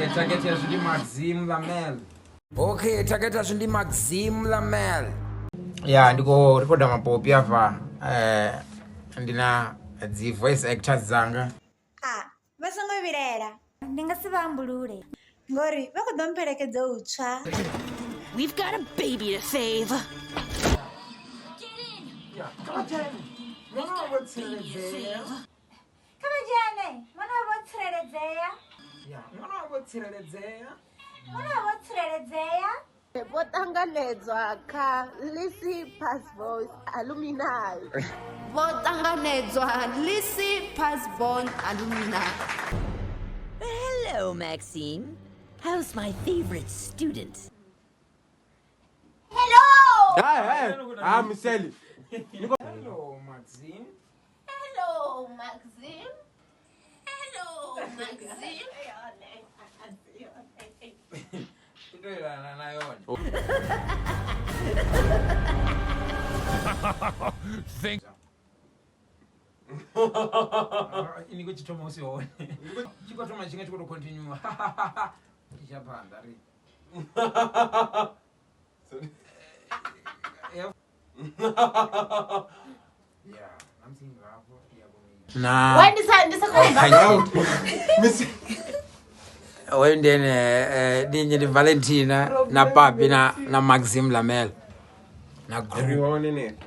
Okay, target ya shindi Maxime Lamel. Okay, target ya shindi Maxime Lamel. Yeah, ndiko da mapopi afa. Ndina the voice actors zanga. Vasango virera. Ndingasivambulule. Ngori vakudomperekedza utsva. We've got a baby to save. Get in. Yeah, come on. Mwana wabotsireledzea. Kama jane, mwana wabotsireledzea. Yeah, mwana wabotsireledzea. Mwana wabotsireledzea. Votanganedzwa ka Lisi Pass Voice Alumni. Votanganedzwa Lisi Passborn Alumni. Hello, Maxime. How's my favorite student? Hello! Hey, I'm Sally. Hello, Maxime. Hello, Maxime. Hello, Maxime. Think. Iniko chitoma usione. Chikotoma chinga chikoto continue. Chapanda ri. Yeah, I'm seeing Rapo. Nah. When is Miss. When then Valentina na Pappie na Maxime Lamel. Na Everyone in it.